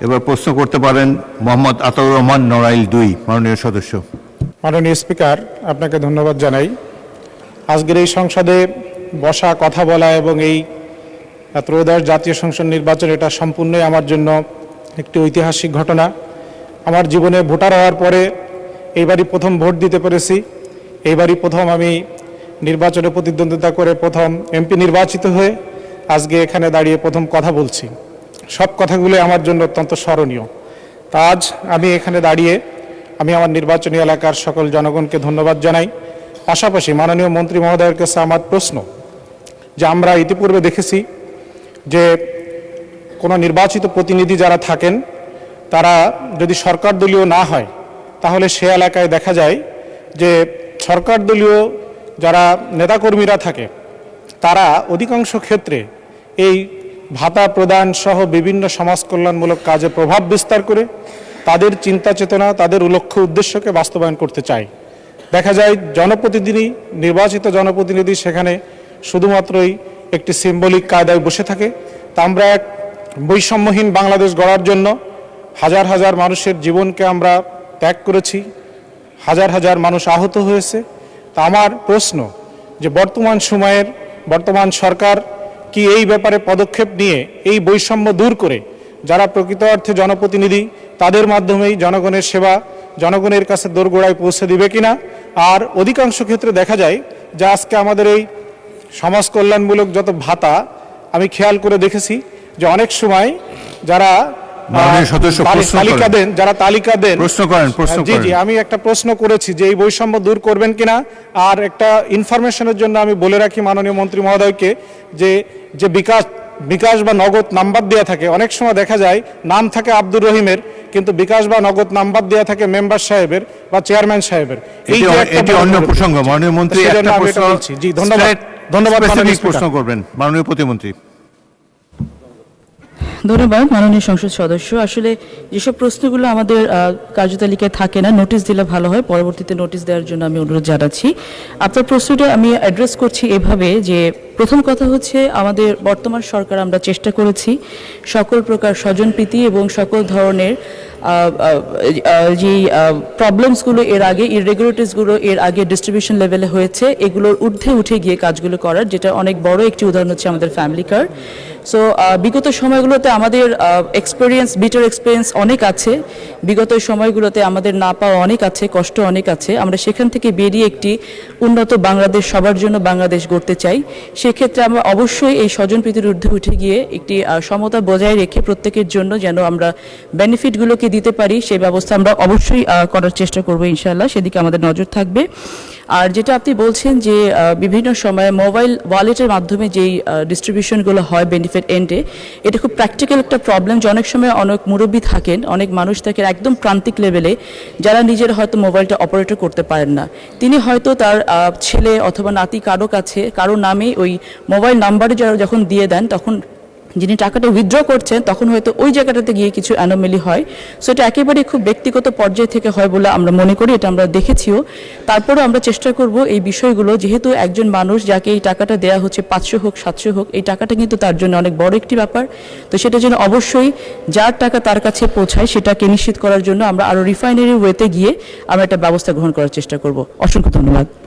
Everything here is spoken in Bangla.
এবার প্রশ্ন করতে পারেন মোহাম্মদ আতাউর রহমান নড়াইল 2 মাননীয় সদস্য। মাননীয় স্পিকার, আপনাকে ধন্যবাদ জানাই। আজকের এই সংসদে বসা, কথা বলা এবং এই ত্রয়োদশ জাতীয় সংসদ নির্বাচন, এটা সম্পূর্ণই আমার জন্য একটি ঐতিহাসিক ঘটনা। আমার জীবনে ভোটার হওয়ার পরে এইবারই প্রথম ভোট দিতে পেরেছি। এইবারই প্রথম আমি নির্বাচনে প্রতিদ্বন্দ্বিতা করে প্রথম এমপি নির্বাচিত হয়ে আজকে এখানে দাঁড়িয়ে প্রথম কথা বলছি। সব কথাগুলো আমার জন্য অত্যন্ত স্মরণীয়। তা আজ আমি এখানে দাঁড়িয়ে আমি আমার নির্বাচনী এলাকার সকল জনগণকে ধন্যবাদ জানাই। পাশাপাশি মাননীয় মন্ত্রী মহোদয়ের কাছে আমার প্রশ্ন, যে আমরা ইতিপূর্বে দেখেছি যে কোনো নির্বাচিত প্রতিনিধি যারা থাকেন তারা যদি সরকার দলীয় না হয়, তাহলে সে এলাকায় দেখা যায় যে সরকার দলীয় যারা নেতাকর্মীরা থাকে তারা অধিকাংশ ক্ষেত্রে এই ভাতা প্রদান সহ বিভিন্ন সমাজ কল্যাণমূলক কাজে প্রভাব বিস্তার করে তাদের চিন্তা চেতনা, তাদের লক্ষ্য উদ্দেশ্যকে বাস্তবায়ন করতে চায়। দেখা যায় জনপ্রতিনিধি, নির্বাচিত জনপ্রতিনিধি সেখানে শুধুমাত্রই একটি সিম্বলিক কায়দায় বসে থাকে। তা আমরা এক বৈষম্যহীন বাংলাদেশ গড়ার জন্য হাজার হাজার মানুষের জীবনকে আমরা ত্যাগ করেছি, হাজার হাজার মানুষ আহত হয়েছে। তা আমার প্রশ্ন, যে বর্তমান সরকার কি এই ব্যাপারে পদক্ষেপ নিয়ে এই বৈষম্য দূর করে যারা প্রকৃত অর্থে জনপ্রতিনিধি তাদের মাধ্যমেই জনগণের সেবা জনগণের কাছে দোরগোড়ায় পৌঁছে দিবে কিনা? আর অধিকাংশ ক্ষেত্রে দেখা যায় যে আজকে আমাদের এই সমাজ কল্যাণমূলক যত ভাতা আমি খেয়াল করে দেখেছি যে অনেক সময় যারা তালিকা দেন জি, আমি একটা প্রশ্ন করেছি যে এই বৈষম্য দূর করবেন কিনা। আর একটা ইনফরমেশনের জন্য আমি বলে রাখি মাননীয় মন্ত্রী মহোদয়কে যে বিকাশ বা নগদ নাম্বার দেওয়া থাকে, অনেক সময় দেখা যায় নাম থাকে আব্দুর রহিমের, কিন্তু বিকাশ বা নগদ নাম্বার দেওয়া থাকে মেম্বার সাহেবের বা চেয়ারম্যান সাহেবের। এই যে অন্য প্রসঙ্গ মাননীয় মন্ত্রী একটা প্রশ্ন, জি ধন্যবাদ প্রশ্ন করবেন মাননীয় প্রতিমন্ত্রী। ধন্যবাদ মাননীয় সংসদ সদস্য। আসলে যেসব প্রশ্নগুলো আমাদের কার্যতালিকায় থাকে না, নোটিশ দিলে ভালো হয়, পরবর্তীতে নোটিশ দেওয়ার জন্য আমি অনুরোধ জানাচ্ছি। আপনার প্রশ্নটা আমি অ্যাড্রেস করছি এভাবে যে, প্রথম কথা হচ্ছে আমাদের বর্তমান সরকার আমরা চেষ্টা করেছি সকল প্রকার স্বজনপ্রীতি এবং সকল ধরনের যে প্রবলেমসগুলো এর আগে, ইররেগুলারিটিসগুলো এর আগে ডিস্ট্রিবিউশন লেভেলে হয়েছে, এগুলোর ঊর্ধ্বে উঠে গিয়ে কাজগুলো করার, যেটা অনেক বড় একটি উদাহরণ হচ্ছে আমাদের ফ্যামিলি কার্ড। সো বিগত সময়গুলোতে আমাদের বিটার এক্সপিরিয়েন্স অনেক আছে, বিগত সময়গুলোতে আমাদের না পাওয়া অনেক আছে, কষ্ট অনেক আছে। আমরা সেখান থেকে বেরিয়ে একটি উন্নত বাংলাদেশ, সবার জন্য বাংলাদেশ গড়তে চাই। সেক্ষেত্রে আমরা অবশ্যই এই স্বজনপ্রীতির ঊর্ধ্বে উঠে গিয়ে একটি সমতা বজায় রেখে প্রত্যেকের জন্য যেন আমরা বেনিফিটগুলোকে দিতে পারি, সেই ব্যবস্থা আমরা অবশ্যই করার চেষ্টা করবো ইনশাআল্লাহ, সেদিকে আমাদের নজর থাকবে। আর যেটা আপনি বলছেন যে বিভিন্ন সময়ে মোবাইল ওয়ালেটের মাধ্যমে যেই ডিস্ট্রিবিউশনগুলো হয় বেনিফিট এন্ডে, এটা খুব প্র্যাকটিক্যাল একটা প্রবলেম যে অনেক সময় অনেক মুরব্বী থাকেন, অনেক মানুষ থাকেন একদম প্রান্তিক লেভেলে, যারা নিজের হয়তো মোবাইলটা অপারেটর করতে পারেন না। তিনি হয়তো তার ছেলে অথবা নাতি কারো নামে ওই মোবাইল নাম্বারে যখন দিয়ে দেন, তখন যিনি টাকাটা উইথড্র করছেন তখন হয়তো ওই জায়গাটাতে গিয়ে কিছু অ্যানোমেলি হয়। সো এটা একেবারে খুব ব্যক্তিগত পর্যায় থেকে হয় বলে আমরা মনে করি, এটা আমরা দেখেছিও। তারপরেও আমরা চেষ্টা করব এই বিষয়গুলো, যেহেতু একজন মানুষ যাকে এই টাকাটা দেওয়া হচ্ছে 500 হোক 700 হোক, এই টাকাটা কিন্তু তার জন্য অনেক বড় একটি ব্যাপার। তো সেটা যেন অবশ্যই যার টাকা তার কাছে পৌঁছায় সেটাকে নিশ্চিত করার জন্য আমরা আরও রিফাইনারি ওয়েতে গিয়ে আমরা একটা ব্যবস্থা গ্রহণ করার চেষ্টা করব। অসংখ্য ধন্যবাদ।